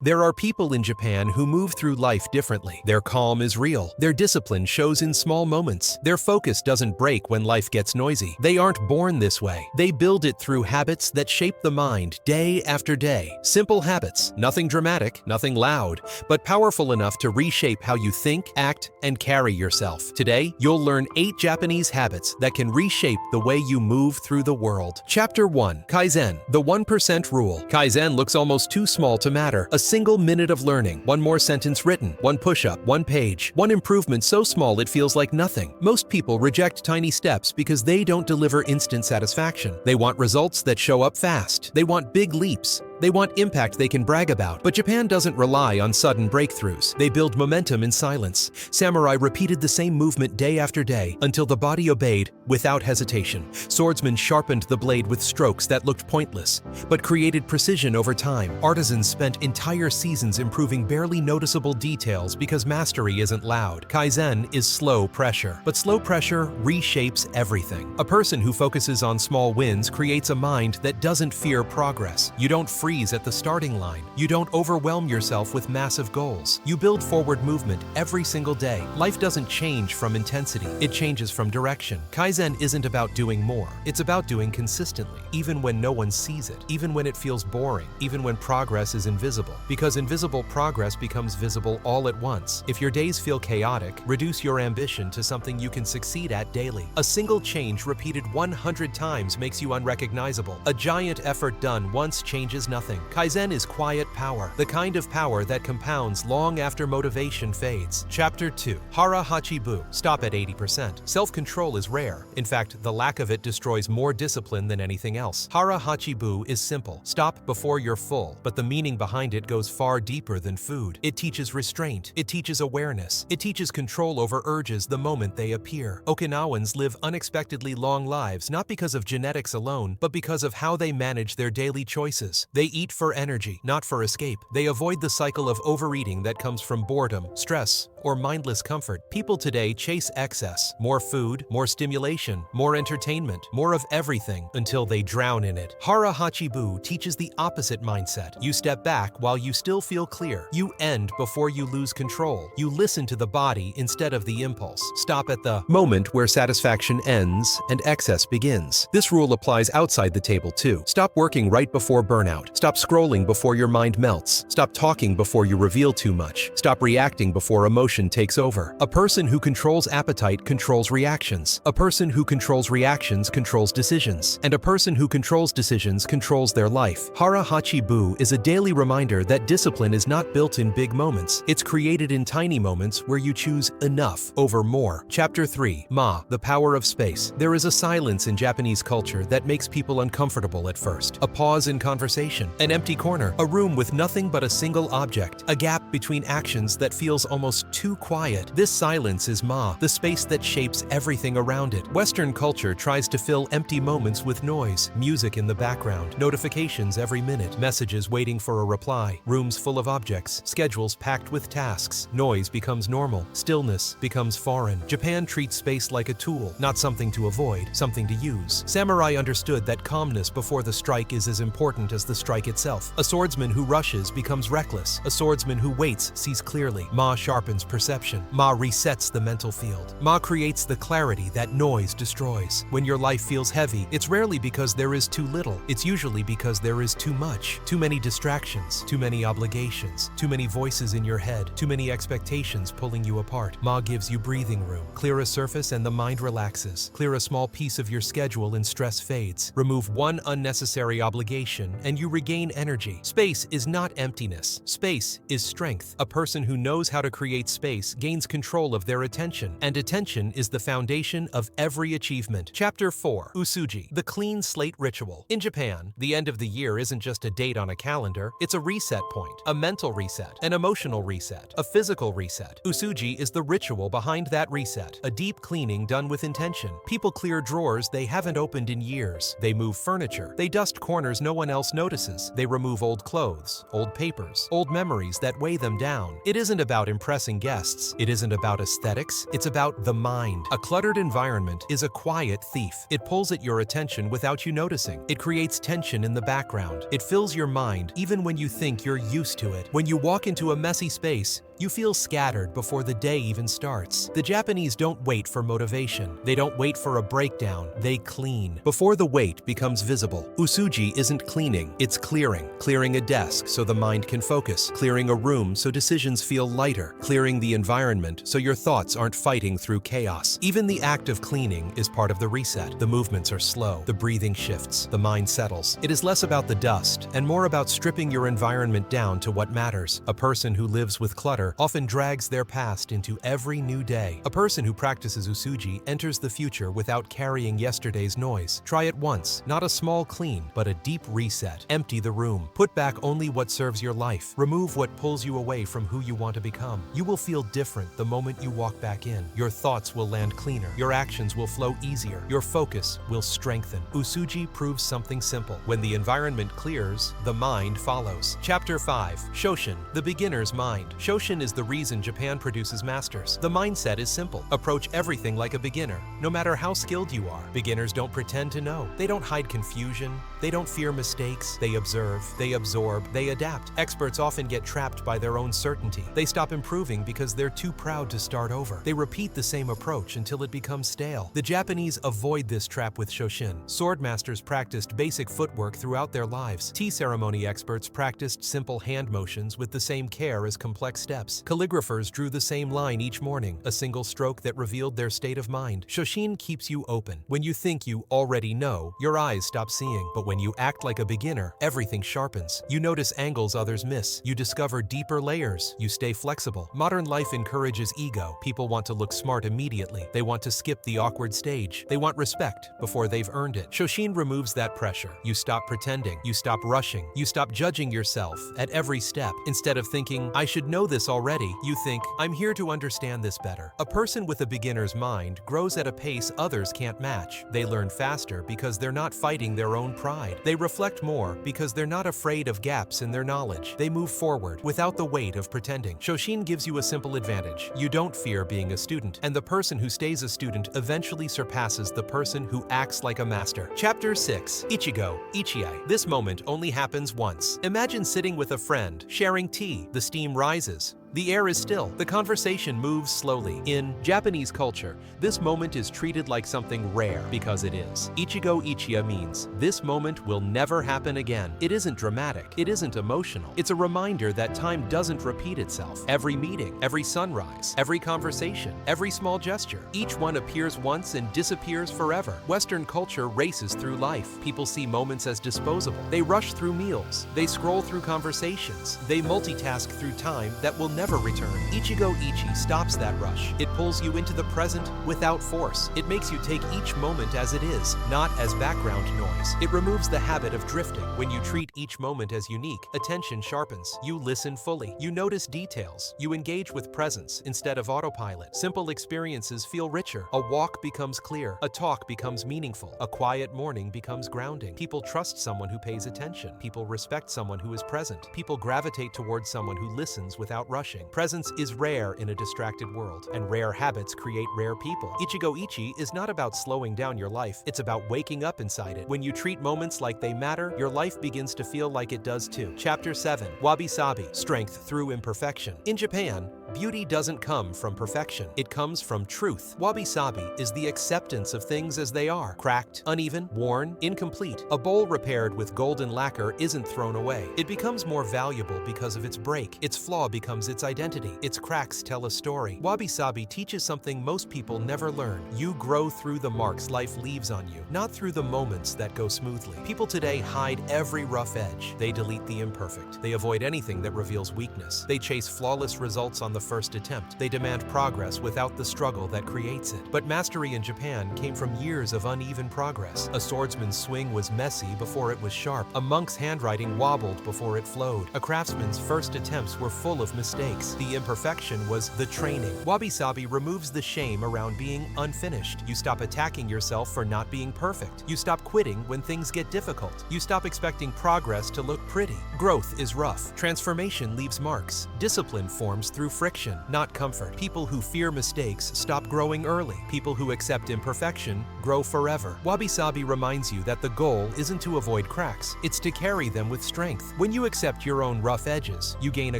There are people in Japan who move through life differently. Their calm is real. Their discipline shows in small moments. Their focus doesn't break when life gets noisy. They aren't born this way. They build it through habits that shape the mind day after day. Simple habits, nothing dramatic, nothing loud, but powerful enough to reshape how you think, act, and carry yourself. Today, you'll learn 8 Japanese habits that can reshape the way you move through the world. Chapter 1. Kaizen, the 1% rule. Kaizen looks almost too small to matter. A single minute of learning, one more sentence written, one push-up, one page, one improvement so small it feels like nothing. Most people reject tiny steps because they don't deliver instant satisfaction. They want results that show up fast. They want big leaps. They want impact they can brag about. But Japan doesn't rely on sudden breakthroughs. They build momentum in silence. Samurai repeated the same movement day after day until the body obeyed without hesitation. Swordsmen sharpened the blade with strokes that looked pointless, but created precision over time. Artisans spent entire seasons improving barely noticeable details because mastery isn't loud. Kaizen is slow pressure, but slow pressure reshapes everything. A person who focuses on small wins creates a mind that doesn't fear progress. You don't freeze at the starting line. You don't overwhelm yourself with massive goals. You build forward movement every single day. Life doesn't change from intensity. It changes from direction. Kaizen isn't about doing more. It's about doing consistently, even when no one sees it, even when it feels boring, even when progress is invisible. Because invisible progress becomes visible all at once. If your days feel chaotic, reduce your ambition to something you can succeed at daily. A single change repeated 100 times makes you unrecognizable. A giant effort done once changes nothing. Kaizen is quiet power, the kind of power that compounds long after motivation fades. Chapter 2. Hara Hachi Bu. Stop at 80%. Self-control is rare. In fact, the lack of it destroys more discipline than anything else. Hara Hachi Bu is simple. Stop before you're full, but the meaning behind it goes far deeper than food. It teaches restraint. It teaches awareness. It teaches control over urges the moment they appear. Okinawans live unexpectedly long lives not because of genetics alone, but because of how they manage their daily choices. They eat for energy, not for escape. They avoid the cycle of overeating that comes from boredom, stress, or mindless comfort. People today chase excess, more food, more stimulation, more entertainment, more of everything until they drown in it. Hara Hachi Bu teaches the opposite mindset. You step back while you still feel clear. You end before you lose control. You listen to the body instead of the impulse. Stop at the moment where satisfaction ends and excess begins. This rule applies outside the table too. Stop working right before burnout. Stop scrolling before your mind melts. Stop talking before you reveal too much. Stop reacting before emotion takes over. A person who controls appetite controls reactions. A person who controls reactions controls decisions. And a person who controls decisions controls their life. Hara Hachi Bu is a daily reminder that discipline is not built in big moments. It's created in tiny moments where you choose enough over more. Chapter 3. Ma, the power of space. There is a silence in Japanese culture that makes people uncomfortable at first. A pause in conversation, an empty corner, a room with nothing but a single object, a gap between actions that feels almost too quiet. This silence is Ma, the space that shapes everything around it. Western culture tries to fill empty moments with noise, music in the background, notifications every minute, messages waiting for a reply, rooms full of objects, schedules packed with tasks. Noise becomes normal, stillness becomes foreign. Japan treats space like a tool, not something to avoid, something to use. Samurai understood that calmness before the strike is as important as the strike itself. A swordsman who rushes becomes reckless. A swordsman who waits sees clearly. Ma sharpens perception. Ma resets the mental field. Ma creates the clarity that noise destroys. When your life feels heavy, it's rarely because there is too little. It's usually because there is too much. Too many distractions, too many obligations, too many voices in your head, too many expectations pulling you apart. Ma gives you breathing room. Clear a surface and the mind relaxes. Clear a small piece of your schedule and stress fades. Remove one unnecessary obligation and you regain energy. Space is not emptiness. Space is strength. A person who knows how to create space gains control of their attention, and attention is the foundation of every achievement. Chapter 4. Usuji, the clean slate ritual. In Japan, the end of the year isn't just a date on a calendar, it's a reset point, a mental reset, an emotional reset, a physical reset. Usuji is the ritual behind that reset, a deep cleaning done with intention. People clear drawers they haven't opened in years. They move furniture. They dust corners no one else notices. boxes. They remove old clothes, old papers, old memories that weigh them down. It isn't about impressing guests. It isn't about aesthetics. It's about the mind. A cluttered environment is a quiet thief. It pulls at your attention without you noticing. It creates tension in the background. It fills your mind even when you think you're used to it. When you walk into a messy space, you feel scattered before the day even starts. The Japanese don't wait for motivation. They don't wait for a breakdown. They clean. Before the weight becomes visible. Usuji isn't cleaning, it's clearing. Clearing a desk so the mind can focus. Clearing a room so decisions feel lighter. Clearing the environment so your thoughts aren't fighting through chaos. Even the act of cleaning is part of the reset. The movements are slow. The breathing shifts. The mind settles. It is less about the dust and more about stripping your environment down to what matters. A person who lives with clutter often drags their past into every new day. A person who practices usuji enters the future without carrying yesterday's noise. Try it once, not a small clean, but a deep reset. Empty the room. Put back only what serves your life. Remove what pulls you away from who you want to become. You will feel different the moment you walk back in. Your thoughts will land cleaner. Your actions will flow easier. Your focus will strengthen. Usuji proves something simple. When the environment clears, the mind follows. Chapter 5. Shoshin, the beginner's mind. Shoshin is the reason Japan produces masters. The mindset is simple. Approach everything like a beginner, no matter how skilled you are. Beginners don't pretend to know. They don't hide confusion. They don't fear mistakes. They observe. They absorb. They adapt. Experts often get trapped by their own certainty. They stop improving because they're too proud to start over. They repeat the same approach until it becomes stale. The Japanese avoid this trap with Shoshin. Sword masters practiced basic footwork throughout their lives. Tea ceremony experts practiced simple hand motions with the same care as complex steps. Calligraphers drew the same line each morning, a single stroke that revealed their state of mind. Shoshin keeps you open. When you think you already know, your eyes stop seeing. But when you act like a beginner, everything sharpens. You notice angles others miss. You discover deeper layers. You stay flexible. Modern life encourages ego. People want to look smart immediately. They want to skip the awkward stage. They want respect before they've earned it. Shoshin removes that pressure. You stop pretending. You stop rushing. You stop judging yourself at every step. Instead of thinking, I should know this already, you think, I'm here to understand this better. A person with a beginner's mind grows at a pace others can't match. They learn faster because they're not fighting their own pride. They reflect more because they're not afraid of gaps in their knowledge. They move forward without the weight of pretending. Shoshin gives you a simple advantage. You don't fear being a student, and the person who stays a student eventually surpasses the person who acts like a master. Chapter 6. Ichigo, Ichigai. This moment only happens once. Imagine sitting with a friend, sharing tea. The steam rises. The air is still. The conversation moves slowly. In Japanese culture, this moment is treated like something rare because it is. Ichigo Ichiya means this moment will never happen again. It isn't dramatic. It isn't emotional. It's a reminder that time doesn't repeat itself. Every meeting, every sunrise, every conversation, every small gesture, each one appears once and disappears forever. Western culture races through life. People see moments as disposable. They rush through meals. They scroll through conversations. They multitask through time that will never return. Ichigo Ichi stops that rush. It pulls you into the present without force. It makes you take each moment as it is, not as background noise. It removes the habit of drifting. When you treat each moment as unique, attention sharpens. You listen fully. You notice details. You engage with presence instead of autopilot. Simple experiences feel richer. A walk becomes clear. A talk becomes meaningful. A quiet morning becomes grounding. People trust someone who pays attention. People respect someone who is present. People gravitate towards someone who listens without rushing. Presence is rare in a distracted world, and rare habits create rare people. Ichigo Ichi is not about slowing down your life, it's about waking up inside it. When you treat moments like they matter, your life begins to feel like it does too. Chapter 7. Wabi Sabi, strength through imperfection. In Japan, beauty doesn't come from perfection. It comes from truth. Wabi Sabi is the acceptance of things as they are. Cracked, uneven, worn, incomplete. A bowl repaired with golden lacquer isn't thrown away. It becomes more valuable because of its break. Its flaw becomes its identity. Its cracks tell a story. Wabi Sabi teaches something most people never learn. You grow through the marks life leaves on you, not through the moments that go smoothly. People today hide every rough edge. They delete the imperfect. They avoid anything that reveals weakness. They chase flawless results on the the first attempt. They demand progress without the struggle that creates it. But mastery in Japan came from years of uneven progress. A swordsman's swing was messy before it was sharp. A monk's handwriting wobbled before it flowed. A craftsman's first attempts were full of mistakes. The imperfection was the training. Wabi-sabi removes the shame around being unfinished. You stop attacking yourself for not being perfect. You stop quitting when things get difficult. You stop expecting progress to look pretty. Growth is rough. Transformation leaves marks. Discipline forms through friction, not comfort. People who fear mistakes stop growing early. People who accept imperfection grow forever. Wabi-sabi reminds you that the goal isn't to avoid cracks, it's to carry them with strength. When you accept your own rough edges, you gain a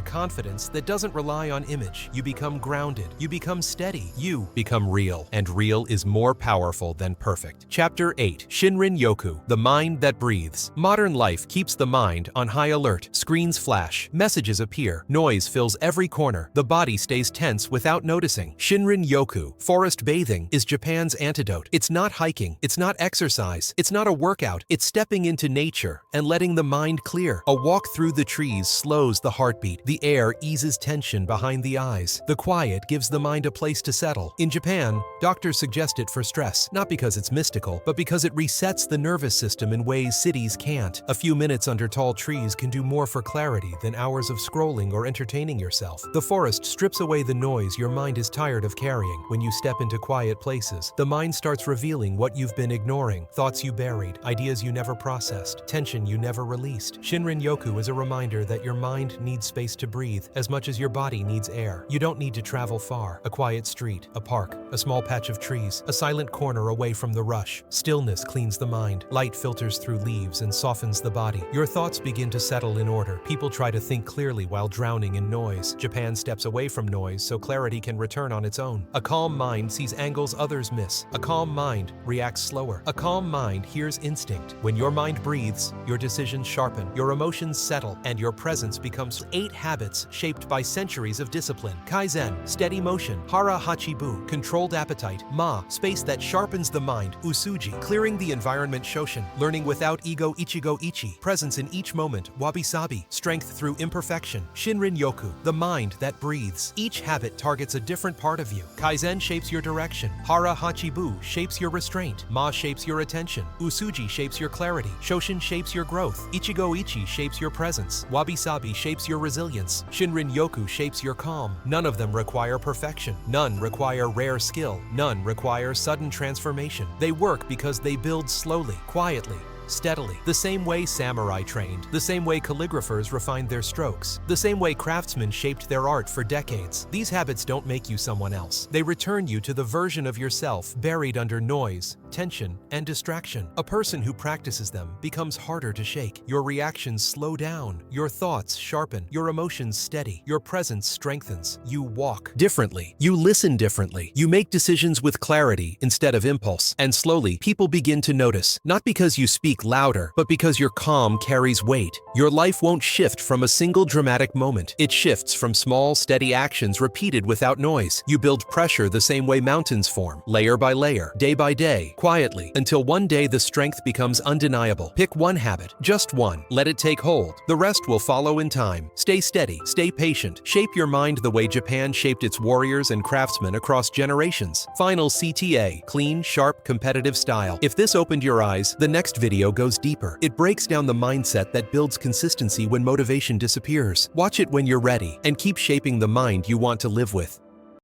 confidence that doesn't rely on image. You become grounded. You become steady. You become real. And real is more powerful than perfect. Chapter 8. Shinrin Yoku, the mind that breathes. Modern life keeps the mind on high alert. Screens flash. Messages appear. Noise fills every corner. The body stays tense without noticing. Shinrin Yoku, forest bathing, is Japan's antidote. It's not hiking. It's not exercise. It's not a workout. It's stepping into nature and letting the mind clear. A walk through the trees slows the heartbeat. The air eases tension behind the eyes. The quiet gives the mind a place to settle. In Japan, doctors suggest it for stress, not because it's mystical, but because it resets the nervous system in ways cities can't. A few minutes under tall trees can do more for clarity than hours of scrolling or entertaining yourself. The forest strips away the noise your mind is tired of carrying. When you step into quiet places, the mind starts revealing what you've been ignoring, thoughts you buried, ideas you never processed, tension you never released. Shinrin Yoku is a reminder that your mind needs space to breathe as much as your body needs air. You don't need to travel far. A quiet street, a park, a small patch of trees, a silent corner away from the rush. Stillness cleans the mind. Light filters through leaves and softens the body. Your thoughts begin to settle in order. People try to think clearly while drowning in noise. Japan steps away from noise so clarity can return on its own. A calm mind sees angles others miss. A calm mind reacts slower. A calm mind hears instinct. When your mind breathes, your decisions sharpen, your emotions settle, and your presence becomes 8 habits shaped by centuries of discipline. Kaizen, steady motion. Hara Hachi Bu, controlled appetite. Ma, space that sharpens the mind. Usuji, clearing the environment. Shoshin, learning without ego. Ichigo Ichi, presence in each moment. Wabi-sabi, strength through imperfection. Shinrin Yoku, the mind that breathes. Each habit targets a different part of you. Kaizen shapes your direction. Hara Hachi Bu shapes your restraint. Ma shapes your attention. Usuji shapes your clarity. Shoshin shapes your growth. Ichigo Ichi shapes your presence. Wabi-sabi shapes your resilience. Shinrin Yoku shapes your calm. None of them require perfection. None require rare skill. None require sudden transformation. They work because they build slowly, quietly, steadily. The same way samurai trained, the same way calligraphers refined their strokes, the same way craftsmen shaped their art for decades. These habits don't make you someone else. They return you to the version of yourself buried under noise, tension, and distraction. A person who practices them becomes harder to shake. Your reactions slow down, your thoughts sharpen, your emotions steady, your presence strengthens. You walk differently, you listen differently, you make decisions with clarity instead of impulse. And slowly, people begin to notice, not because you speak louder, but because your calm carries weight. Your life won't shift from a single dramatic moment. It shifts from small, steady actions repeated without noise. You build pressure the same way mountains form, layer by layer, day by day, quietly, until one day the strength becomes undeniable. Pick one habit, just one. Let it take hold. The rest will follow in time. Stay steady, stay patient. Shape your mind the way Japan shaped its warriors and craftsmen across generations. Final CTA, clean, sharp, competitive style. If this opened your eyes, the next video goes deeper. It breaks down the mindset that builds consistency when motivation disappears. Watch it when you're ready, and keep shaping the mind you want to live with.